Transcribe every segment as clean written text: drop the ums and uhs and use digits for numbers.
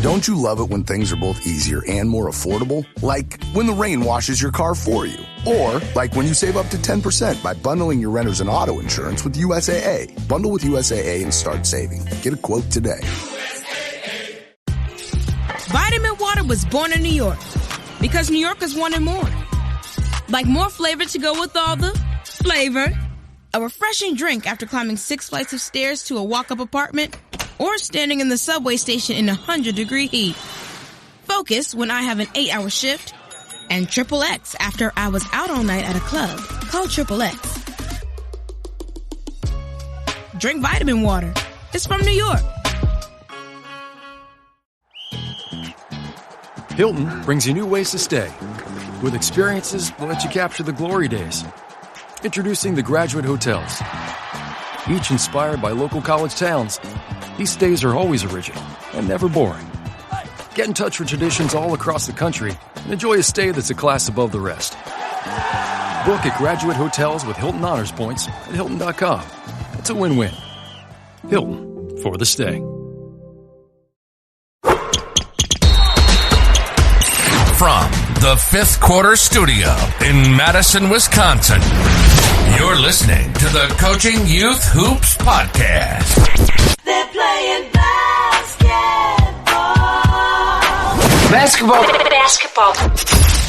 Don't you love it when things are both easier and more affordable? Like when the rain washes your car for you. Or like when you save up to 10% by bundling your renters and auto insurance with USAA. Bundle with USAA and start saving. Get a quote today. Vitamin Water was born in New York because New Yorkers wanted more. Like more flavor to go with all the flavor. A refreshing drink after climbing 6 flights of stairs to a walk-up apartment. Or standing in the subway station in 100-degree heat. Focus when I have an 8-hour shift. And Triple X after I was out all night at a club. Call Triple X. Drink vitamin water. It's from New York. Hilton brings you new ways to stay. With experiences that let you capture the glory days. Introducing the Graduate Hotels. Each inspired by local college towns, these stays are always original and never boring. Get in touch with traditions all across the country and enjoy a stay that's a class above the rest. Book at Graduate Hotels with Hilton Honors Points at Hilton.com. It's a win-win. Hilton, for the stay. From the Fifth Quarter Studio in Madison, Wisconsin, you're listening to the Coaching Youth Hoops Podcast. They're playing basketball. Basketball.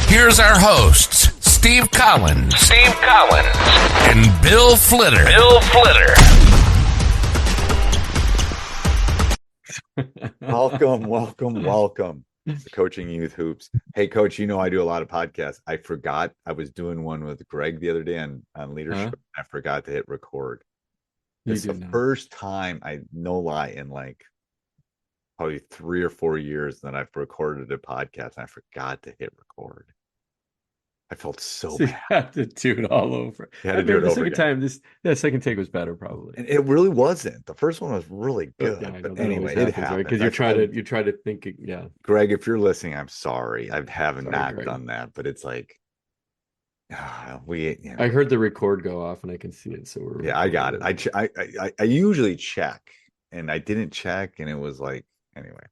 Here's our hosts, Steve Collins. And Bill Flitter. Welcome. The Coaching Youth Hoops. Hey, Coach, you know I do a lot of podcasts. I forgot I was doing one with Greg the other day on leadership. I forgot to hit record. It's the first time, no lie, in like probably 3 or 4 years that I've recorded a podcast and I forgot to hit record. I felt so bad. You have to do it all over. The second take was better, probably. And it really wasn't. The first one was really good. But anyway, it happened. Because you try to think, yeah. Greg, if you're listening, I'm sorry. I haven't done that, but it's like I heard the record go off and I can see it. So I got it. I usually check, and I didn't check, and it was like anyway.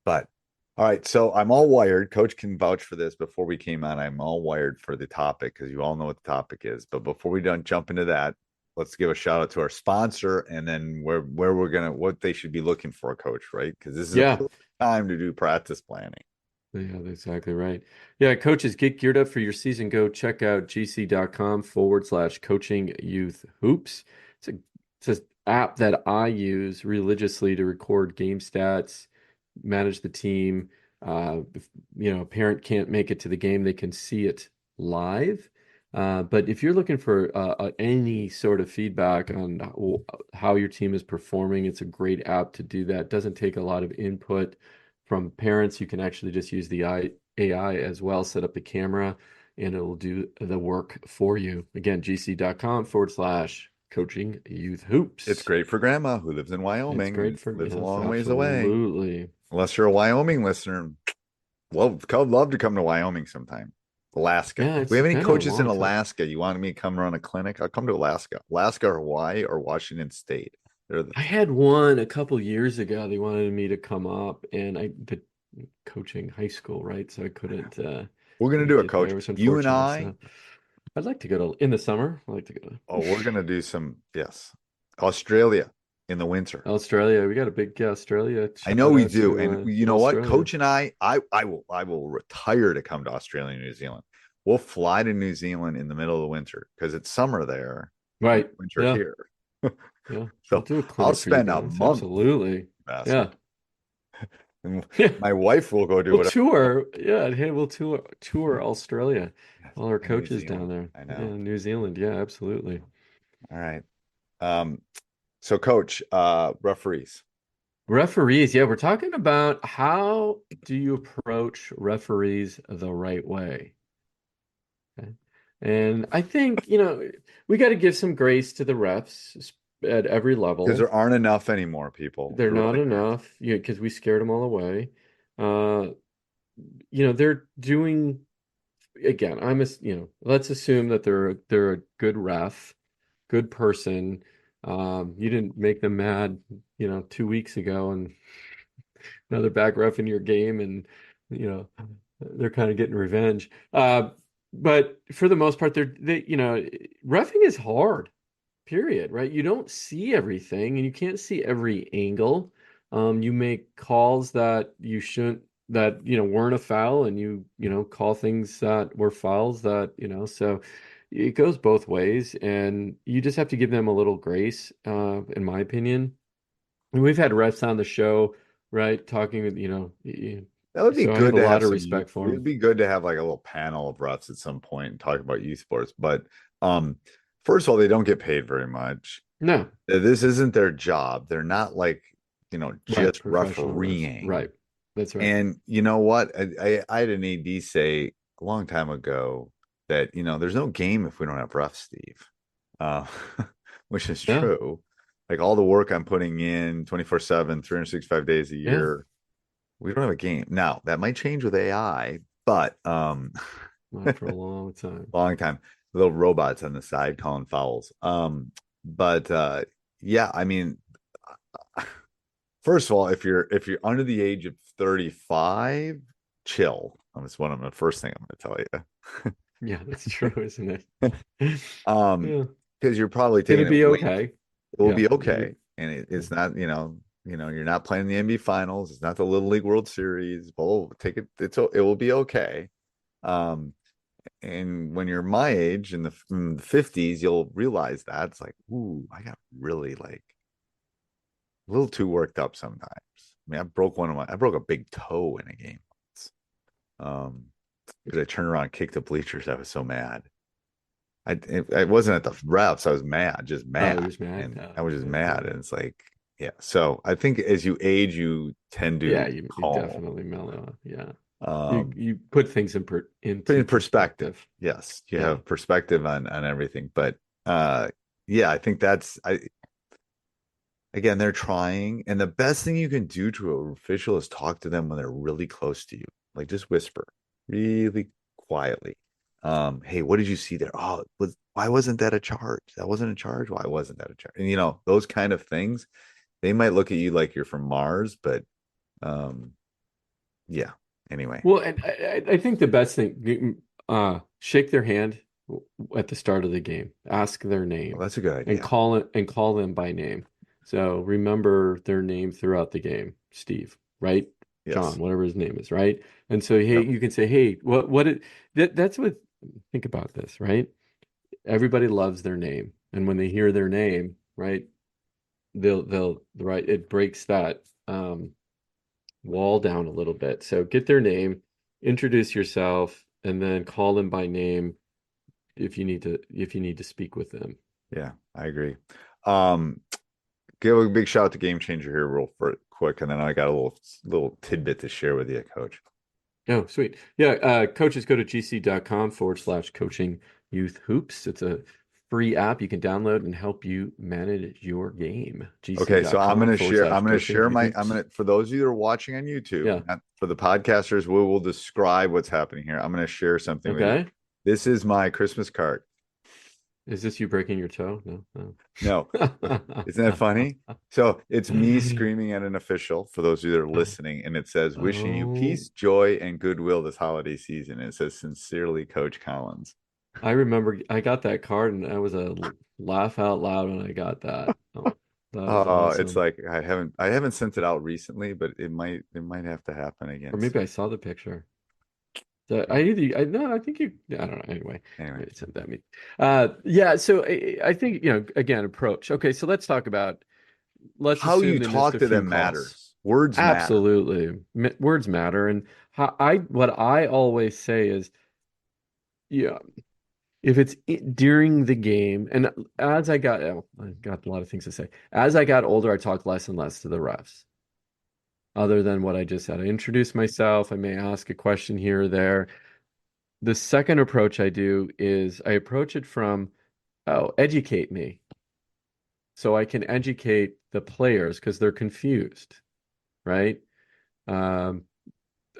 But all right, so I'm all wired. Coach can vouch for this. Before we came on, I'm all wired for the topic because you all know what the topic is. But before we jump into that, let's give a shout out to our sponsor, and then what they should be looking for, Coach, right? Because this is a time to do practice planning. Yeah, that's exactly right. Yeah, coaches, get geared up for your season. Go check out gc.com/coaching youth hoops. It's an app that I use religiously to record game stats, manage the team. If a parent can't make it to the game, they can see it live. But if you're looking for any sort of feedback on how your team is performing, it's a great app to do that. It doesn't take a lot of input from parents. You can actually just use the AI as well, set up the camera, and it'll do the work for you. Again, gc.com/coaching youth hoops. It's great for grandma who lives in Wyoming. It's great for lives a long ways away. Absolutely. Unless you're a Wyoming listener, love to come to Wyoming sometime. Alaska. Yeah, we have any coaches in Alaska? You wanted me to come run a clinic? I'll come to Alaska. Alaska or Hawaii or Washington State. I had one a couple years ago. They wanted me to come up, and I did coaching high school, right? So I couldn't. We're gonna do it, Coach. You and I. So I'd like to go in the summer. I'd like to go. We're gonna do some. Yes, Australia in the winter. Australia, we got a big Australia. I know we do, and you know what, Coach and I will retire to come to Australia and New Zealand. We'll fly to New Zealand in the middle of the winter because it's summer there, right? Winter here. Yeah. So I'll spend a month. Absolutely. Yeah. My wife will go do it. Tour. Yeah. Hey, we'll tour Australia. All our coaches down there. I know. Yeah, New Zealand. Yeah, absolutely. All right. So Coach, referees. Yeah. We're talking about how do you approach referees the right way? Okay. And I think, we got to give some grace to the refs at every level. Because there aren't enough anymore, people. They're not enough, because we scared them all away. They're doing, again, let's assume that they're a good ref, good person. You didn't make them mad, 2 weeks ago, and now they're back reffing your game, and you know they're kind of getting revenge. But for the most part, reffing is hard. Period, right? You don't see everything, and you can't see every angle. You make calls that you shouldn't, that weren't a foul, and call things that were fouls that so it goes both ways, and you just have to give them a little grace, in my opinion. And we've had refs on the show, right, talking with That would be so I have good a to lot have of some. respect for It'd them. be good to have like a little panel of refs at some point and talk about youth sports. But um, first of all, they don't get paid very much. No, This isn't their job. They're not like right, just professional refs, refereeing. right? That's right. And you know what? I had an AD say a long time ago that there's no game if we don't have refs, Steve. Uh, which is Yeah, true. Like all the work I'm putting in 24/7, 365 days a yeah, year, we don't have a game. Now, that might change with AI, but not for a long time. long time. Little robots on the side calling fouls. But yeah, I mean, first of all, if you're under the age of 35, chill. That's one of the first thing I'm going to tell you. Yeah, that's true, isn't it? Um, Yeah. because you're probably Gonna taking it be way. okay. It will Yeah. be okay, and it's not. You're not playing the NBA Finals. It's not the Little League World Series. Oh, take it. It will be okay. Um, and when you're my age in the 50s, you'll realize that it's like, ooh, I got really like a little too worked up sometimes. I mean, I broke a big toe in a game once. Because I turned around and kicked the bleachers. I was so mad. I wasn't at the refs. I was mad, just Oh, you're mad, just mad. and Oh, I was just okay. mad. And it's like, yeah. So I think as you age, you tend Yeah, to you calm. definitely mellow. Yeah. You Um, you put things but into in perspective, perspective. yes, you Yeah. have perspective on everything. But yeah, I think that's I again, they're trying, and the best thing you can do to an official is talk to them when they're really close to you, like just whisper, really quietly. Hey, what did you see there? Oh, why wasn't that a charge? That wasn't a charge. Why wasn't that a charge? And those kind of things, they might look at you like you're from Mars, but um, yeah. Anyway, Well, and I think the best thing, shake their hand at the start of the game, ask their well, name, that's a good and idea. call them by name. So remember their name throughout the game. Steve, right? Yes. John, whatever his name is, right? And so hey, Yep. you can say, hey, that's what think about this, right? Everybody loves their name, and when they hear their name, right, they'll right, it breaks that wall down a little bit. So get their name, introduce yourself, and then call them by name if you need to speak with them. Yeah, I agree. Um, Give a big shout out to Game Changer here, real quick, and then I got a little tidbit to share with you, Coach. Oh, sweet. Yeah, coaches go to gc.com/coaching youth hoops. It's a free app you can download and help you manage your game. Okay, so I'm gc.com gonna forward share. slash I'm gonna coaching share youth my. I'm hoops. gonna for those of you that are watching on YouTube, Yeah. not for the podcasters, we will describe what's happening here. I'm gonna share something with you. Okay. This is my Christmas card. Is this you breaking your toe? No, no. No, isn't that funny? So it's me screaming at an official for those of you that are listening, and it says, "Wishing you Oh, peace, joy, and goodwill this holiday season." And it says, "Sincerely, Coach Collins." I remember I got that card and I was a laugh out loud when I got that. Oh, that was It's awesome. like I haven't sent it out recently, but it might have to happen Or again maybe I soon. saw the picture. So Yeah. no, I think I don't know. Anyway, Anyway, maybe sent that me. Yeah. So I think again, approach. Okay, so let's how assume you they missed talk a to few them calls. matters. Words matter. Absolutely, words matter, and what I always say is, yeah, if it's during the game, and as I got a lot of things to say. As I got older, I talked less and less to the refs, other than what I just said. I introduce myself. I may ask a question here or there. The second approach I do is I approach it from, oh, educate me. So I can educate the players because they're confused, right? Um,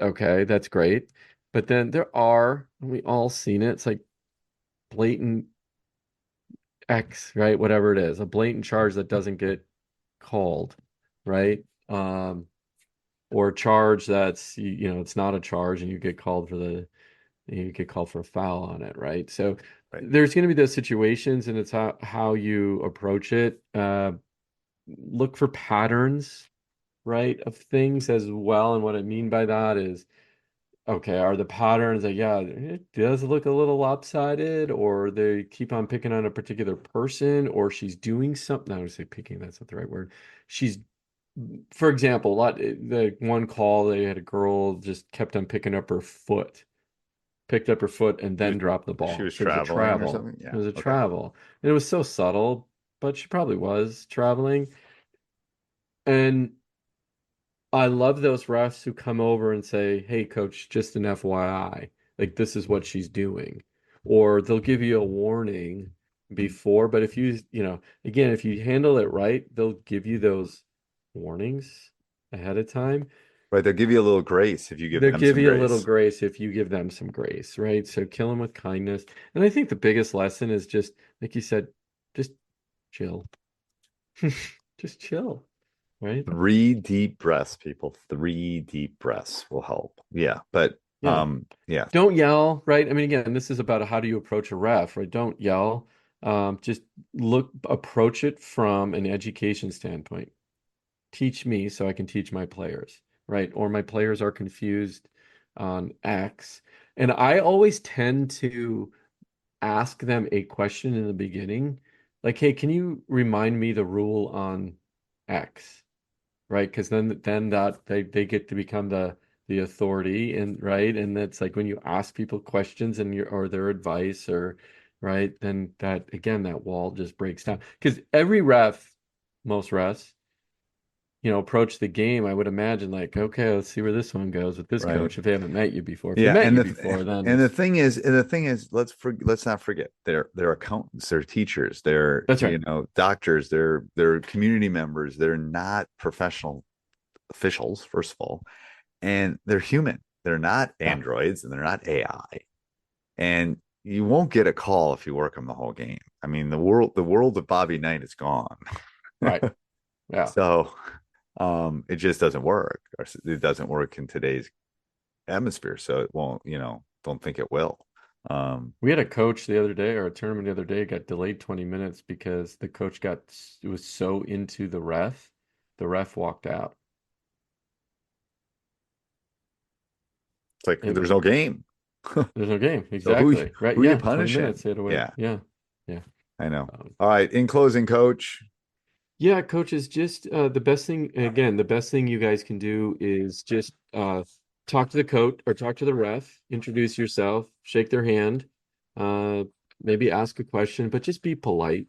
okay, that's great. But then and we all seen it, it's like blatant X, right? Whatever it is, a blatant charge that doesn't get called, right? or a charge that's, it's not a charge and you get called for a foul on it, right? So Right. there's going to be those situations, and it's how you approach it. Look for patterns, right, of things as well. And what I mean by that is, okay, are the patterns that, yeah, it does look a little lopsided, or they keep on picking on a particular person, or she's doing something. I would say picking, that's not the right word. For example, the one call, they had a girl just kept on picked up her foot and then dropped the ball. She was It was a traveling or travel. something? Yeah. It was a Okay. travel. And it was so subtle, but she probably was traveling. And I love those refs who come over and say, "Hey, coach, just an FYI, like this is what she's doing." Or they'll give you a warning before, but if again, if you handle it right, they'll give you those warnings ahead of time. Right. They'll give you a little grace if you give They'll them give some you a grace. little grace if you give them some grace, right? So kill them with kindness. And I think the biggest lesson is just, like you said, just chill. Just chill, right? 3 deep breaths, people. 3 deep breaths will help. Yeah. But Yeah. yeah. Don't yell, right? I mean, again, this is about how do you approach a ref, right? Don't yell. Just approach it from an education standpoint. Teach me so I can teach my players, right? Or my players are confused on X. And I always tend to ask them a question in the beginning, like, hey, can you remind me the rule on X? Right? Because then that they get to become the authority, and right. And that's like when you ask people questions or their advice, or right, then that again, that wall just breaks down. Because most refs, approach the game, I would imagine, like, okay, let's see where this one goes with this Right. coach. If they haven't met you before, if Yeah, they met you before, then and the thing is, let's not forget, they're accountants, they're teachers, they're that's right. Doctors, they're community members, they're not professional officials, first of all, and they're human. They're not androids, and they're not AI. And you won't get a call if you work them the whole game. I mean, the world of Bobby Knight is gone. Right. Yeah. So it just doesn't work. It doesn't work in today's atmosphere, so it won't, don't think it will. We had a coach the other day, or a tournament the other day, got delayed 20 minutes because the coach was so into the ref walked out. It's like there's no game. There's no game. Exactly. So right. Who Yeah. you punishing? 20 minutes, they had to wait. Yeah. Yeah. I know. All right. In closing, coach. Yeah, coach, is just the best thing. Again, the best thing you guys can do is just talk to the coach or talk to the ref, introduce yourself, shake their hand, maybe ask a question, but just be polite.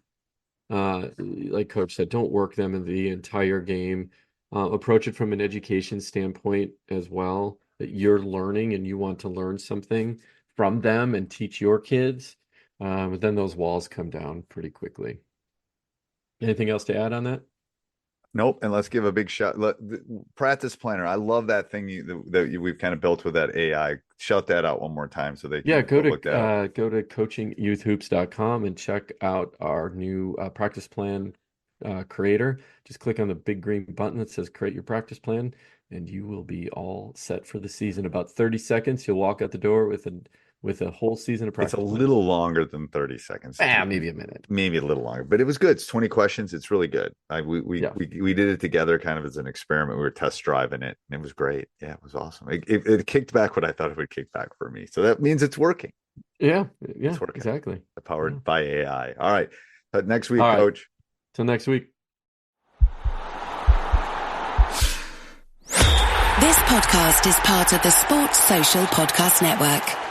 Like coach said, don't work them in the entire game. Approach it from an education standpoint as well, that you're learning and you want to learn something from them and teach your kids. But then those walls come down pretty quickly. Anything else to add on that? Nope. And let's give a big shout. Practice planner. I love that thing we've kind of built with that AI. Shout that out one more time so they can go to coachingyouthhoops.com and check out our new practice plan creator. Just click on the big green button that says create your practice plan, and you will be all set for the season. About 30 seconds, you'll walk out the door with a whole season of practice. It's a little longer than 30 seconds. Maybe a minute. Maybe a little longer, but it was good. It's 20 questions. It's really good. We did it together kind of as an experiment. We were test driving it, and it was great. Yeah, it was awesome. It kicked back what I thought it would kick back for me. So that means it's working. Yeah, it's working. Exactly. Powered by AI. All right. Next week, right. coach. Till next week. This podcast is part of the Sports Social Podcast Network.